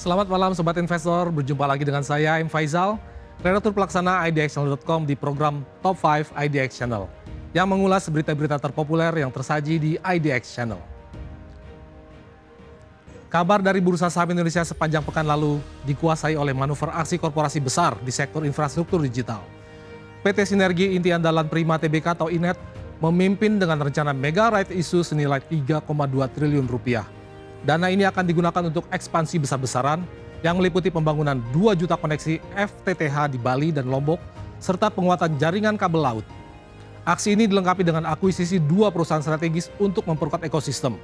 Selamat malam Sobat Investor, berjumpa lagi dengan saya, M. Faisal, redaktur pelaksana idxchannel.com di program Top 5 IDX Channel, yang mengulas berita-berita terpopuler yang tersaji di IDX Channel. Kabar dari Bursa Saham Indonesia sepanjang pekan lalu dikuasai oleh manuver aksi korporasi besar di sektor infrastruktur digital. PT Sinergi Inti Andalan Prima Tbk atau INET memimpin dengan rencana mega rights issue senilai 3,2 triliun rupiah. Dana ini akan digunakan untuk ekspansi besar-besaran yang meliputi pembangunan 2 juta koneksi FTTH di Bali dan Lombok, serta penguatan jaringan kabel laut. Aksi ini dilengkapi dengan akuisisi 2 perusahaan strategis untuk memperkuat ekosistem.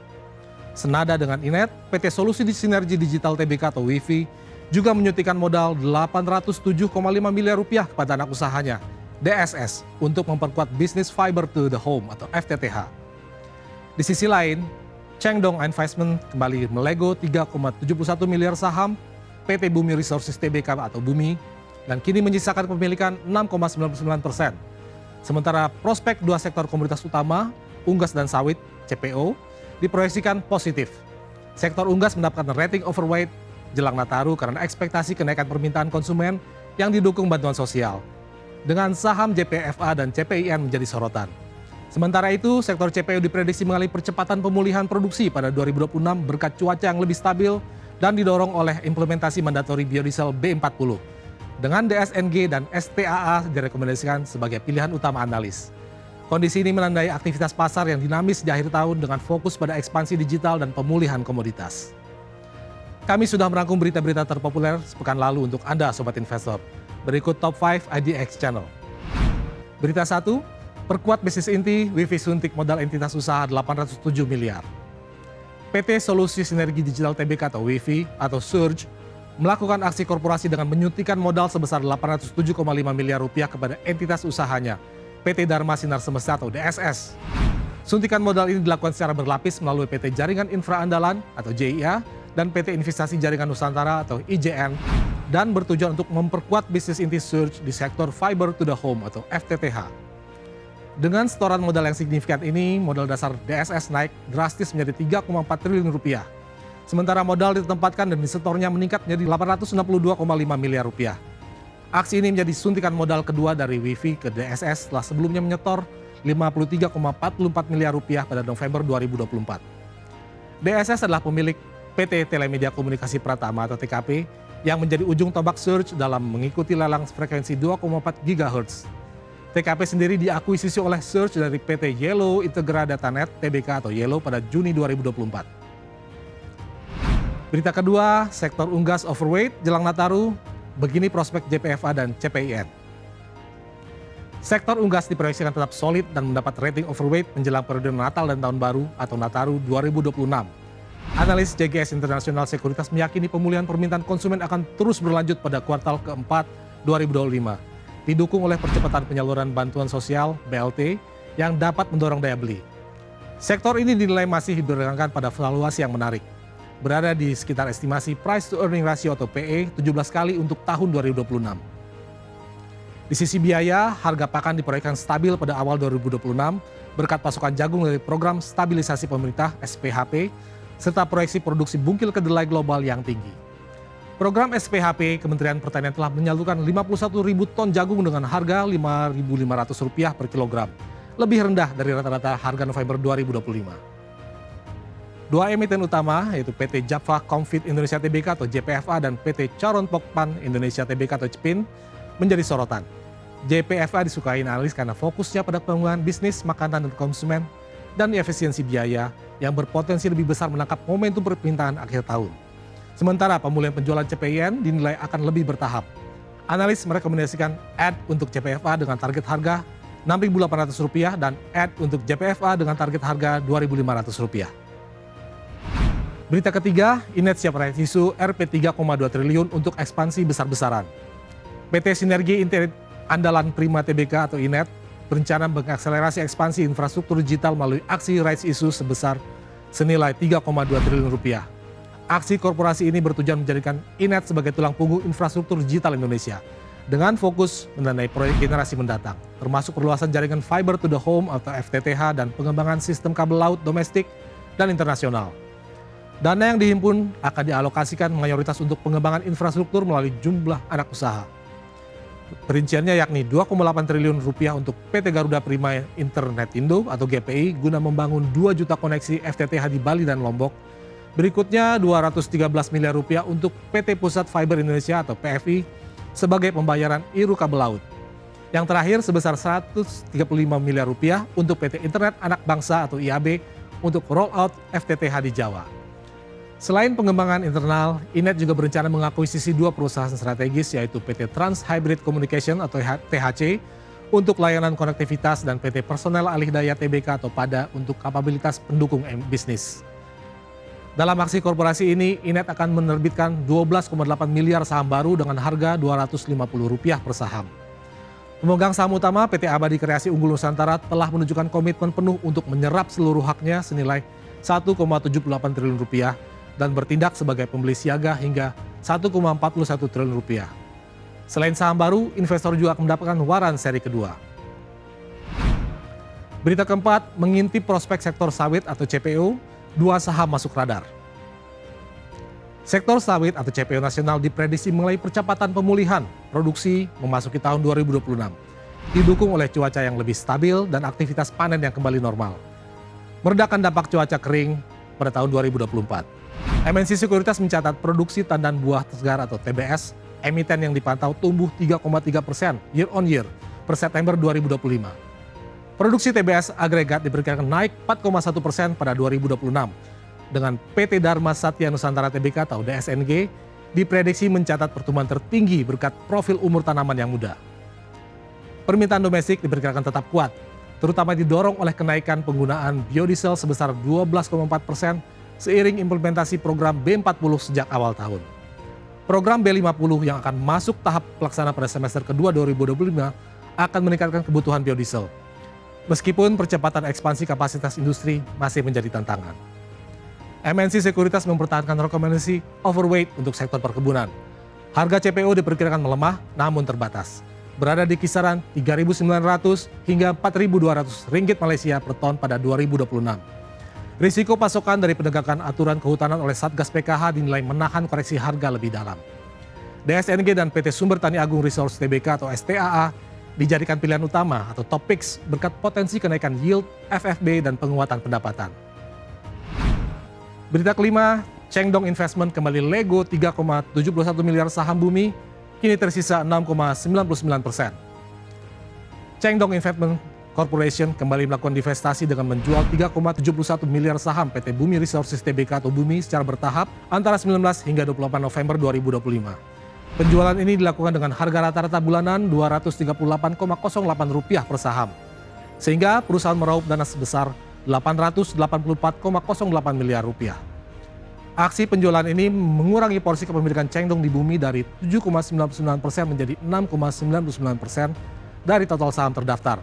Senada dengan INET, PT Solusi Sinergi Digital Tbk atau WIFI juga menyuntikkan modal 807,5 miliar rupiah kepada anak usahanya, DSS, untuk memperkuat bisnis Fiber to the Home atau FTTH. Di sisi lain, Chengdong Investment kembali melego 3,71 miliar saham PT Bumi Resources Tbk atau Bumi dan kini menyisakan kepemilikan 6,99%. Sementara prospek 2 sektor komoditas utama, unggas dan sawit, CPO, diproyeksikan positif. Sektor unggas mendapatkan rating overweight jelang Nataru karena ekspektasi kenaikan permintaan konsumen yang didukung bantuan sosial, dengan saham JPFA dan CPIN menjadi sorotan. Sementara itu, sektor CPO diprediksi mengalami percepatan pemulihan produksi pada 2026 berkat cuaca yang lebih stabil dan didorong oleh implementasi mandatori biodiesel B40. Dengan DSNG dan STAA direkomendasikan sebagai pilihan utama analis. Kondisi ini menandai aktivitas pasar yang dinamis di akhir tahun dengan fokus pada ekspansi digital dan pemulihan komoditas. Kami sudah merangkum berita-berita terpopuler sepekan lalu untuk Anda Sobat Investor. Berikut Top 5 IDX Channel. Berita 1. Perkuat bisnis inti, WIFI suntik modal entitas usaha 807 miliar. PT Solusi Sinergi Digital Tbk atau WIFI atau Surge melakukan aksi korporasi dengan menyuntikkan modal sebesar 807,5 miliar rupiah kepada entitas usahanya, PT Dharma Sinar Semesta atau DSS. Suntikan modal ini dilakukan secara berlapis melalui PT Jaringan Infra Andalan atau JIA dan PT Investasi Jaringan Nusantara atau IJN, dan bertujuan untuk memperkuat bisnis inti Surge di sektor Fiber to the Home atau FTTH. Dengan setoran modal yang signifikan ini, modal dasar DSS naik drastis menjadi 3,4 triliun rupiah. Sementara modal ditempatkan dan disetornya meningkat menjadi 862,5 miliar rupiah. Aksi ini menjadi suntikan modal kedua dari WIFI ke DSS setelah sebelumnya menyetor 53,44 miliar rupiah pada November 2024. DSS adalah pemilik PT Telemedia Komunikasi Pratama atau TKP yang menjadi ujung tombak Surge dalam mengikuti lelang frekuensi 2,4 GHz. TKP sendiri diakuisisi oleh Surge dari PT Yellow Integra Datanet Tbk atau Yellow pada Juni 2024. Berita kedua, sektor unggas overweight jelang Nataru, begini prospek JPFA dan CPIN. Sektor unggas diproyeksikan tetap solid dan mendapat rating overweight menjelang periode Natal dan Tahun Baru atau Nataru 2026. Analis JGS International Sekuritas meyakini pemulihan permintaan konsumen akan terus berlanjut pada kuartal keempat 2025. Didukung oleh percepatan penyaluran bantuan sosial BLT yang dapat mendorong daya beli. Sektor ini dinilai masih berangkat pada valuasi yang menarik, berada di sekitar estimasi price to earning ratio atau PE 17 kali untuk tahun 2026. Di sisi biaya, harga pakan diproyeksikan stabil pada awal 2026 berkat pasokan jagung dari program stabilisasi pemerintah SPHP serta proyeksi produksi bungkil kedelai global yang tinggi. Program SPHP Kementerian Pertanian telah menyalurkan 51.000 ton jagung dengan harga Rp5.500 per kilogram, lebih rendah dari rata-rata harga November 2025. 2 emiten utama yaitu PT Japfa Comfit Indonesia Tbk atau JPFA dan PT Charon Pokpan Indonesia Tbk atau CPIN menjadi sorotan. JPFA disukai analis karena fokusnya pada pengembangan bisnis makanan dan konsumen dan efisiensi biaya yang berpotensi lebih besar menangkap momentum permintaan akhir tahun. Sementara pemulihan penjualan CPIN dinilai akan lebih bertahap. Analis merekomendasikan add untuk JPFA dengan target harga Rp6.800 dan add untuk JPFA dengan target harga Rp2.500. Berita ketiga, INET siap raih isu Rp 3,2 triliun untuk ekspansi besar-besaran. PT Sinergi Inti Andalan Prima Tbk atau INET berencana mengakselerasi ekspansi infrastruktur digital melalui aksi rights issue sebesar senilai Rp 3,2 triliun. Aksi korporasi ini bertujuan menjadikan INET sebagai tulang punggung infrastruktur digital Indonesia dengan fokus mendanai proyek generasi mendatang, termasuk perluasan jaringan Fiber to the Home atau FTTH dan pengembangan sistem kabel laut domestik dan internasional. Dana yang dihimpun akan dialokasikan mayoritas untuk pengembangan infrastruktur melalui jumlah anak usaha. Perinciannya yakni 2,8 triliun rupiah untuk PT Garuda Prima Internetindo atau GPI guna membangun 2 juta koneksi FTTH di Bali dan Lombok. Berikutnya 213 miliar rupiah untuk PT Pusat Fiber Indonesia atau PFI sebagai pembayaran IRU kabel laut. Yang terakhir sebesar 135 miliar rupiah untuk PT Internet Anak Bangsa atau IAB untuk rollout FTTH di Jawa. Selain pengembangan internal, INET juga berencana mengakuisisi 2 perusahaan strategis yaitu PT Trans Hybrid Communication atau THC untuk layanan konektivitas dan PT Personel Alih Daya TBK atau PADA untuk kapabilitas pendukung bisnis. Dalam aksi korporasi ini, INET akan menerbitkan 12,8 miliar saham baru dengan harga Rp250 per saham. Pemegang saham utama PT Abadi Kreasi Unggul Nusantara telah menunjukkan komitmen penuh untuk menyerap seluruh haknya senilai Rp1,78 triliun dan bertindak sebagai pembeli siaga hingga Rp1,41 triliun. Selain saham baru, investor juga akan mendapatkan waran seri kedua. Berita keempat, mengintip prospek sektor sawit atau CPO, 2 saham masuk radar. Sektor sawit atau CPO nasional diprediksi mulai percepatan pemulihan produksi memasuki tahun 2026, didukung oleh cuaca yang lebih stabil dan aktivitas panen yang kembali normal. Meredakan dampak cuaca kering pada tahun 2024. MNC Sekuritas mencatat produksi tandan buah segar atau TBS emiten yang dipantau tumbuh 3,3% year on year per September 2025. Produksi TBS agregat diperkirakan naik 4,1% pada 2026 dengan PT Dharma Satya Nusantara Tbk atau DSNG diprediksi mencatat pertumbuhan tertinggi berkat profil umur tanaman yang muda. Permintaan domestik diperkirakan tetap kuat, terutama didorong oleh kenaikan penggunaan biodiesel sebesar 12,4% seiring implementasi program B40 sejak awal tahun. Program B50 yang akan masuk tahap pelaksana pada semester kedua 2025 akan meningkatkan kebutuhan biodiesel. Meskipun percepatan ekspansi kapasitas industri masih menjadi tantangan. MNC Sekuritas mempertahankan rekomendasi overweight untuk sektor perkebunan. Harga CPO diperkirakan melemah namun terbatas, berada di kisaran Rp3.900 hingga Rp4.200 Malaysia per ton pada 2026. Risiko pasokan dari penegakan aturan kehutanan oleh Satgas PKH dinilai menahan koreksi harga lebih dalam. DSNG dan PT Sumber Tani Agung Resource Tbk atau STAA dijadikan pilihan utama atau top picks berkat potensi kenaikan yield, FFB, dan penguatan pendapatan. Berita kelima, Chengdong Investment kembali lego 3,71 miliar saham Bumi, kini tersisa 6,99%. Chengdong Investment Corporation kembali melakukan divestasi dengan menjual 3,71 miliar saham PT Bumi Resources Tbk atau Bumi secara bertahap antara 19 hingga 28 November 2025. Penjualan ini dilakukan dengan harga rata-rata bulanan Rp238,08 per saham. Sehingga perusahaan meraup dana sebesar Rp884,08 miliar. Aksi penjualan ini mengurangi porsi kepemilikan Chengdong di Bumi dari 7,99% menjadi 6,99% dari total saham terdaftar.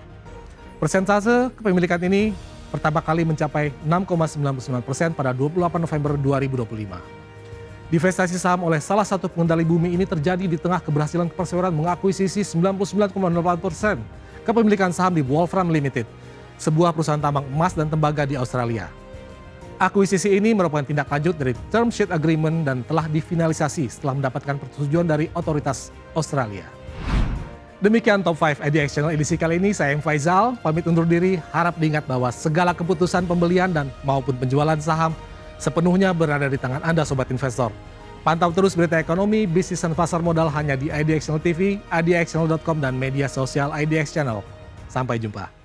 Persentase kepemilikan ini pertama kali mencapai 6,99% pada 28 November 2025. Divestasi saham oleh salah satu pengendali Bumi ini terjadi di tengah keberhasilan perseroan mengakuisisi 99,8% kepemilikan saham di Wolfram Limited, sebuah perusahaan tambang emas dan tembaga di Australia. Akuisisi ini merupakan tindak lanjut dari term sheet agreement dan telah difinalisasi setelah mendapatkan persetujuan dari otoritas Australia. Demikian Top 5 IDX Channel edisi kali ini. Saya M. Faizal, pamit undur diri. Harap diingat bahwa segala keputusan pembelian dan maupun penjualan saham sepenuhnya berada di tangan Anda Sobat Investor. Pantau terus berita ekonomi, bisnis dan pasar modal hanya di IDX Channel TV, idxchannel.com dan media sosial IDX Channel. Sampai jumpa.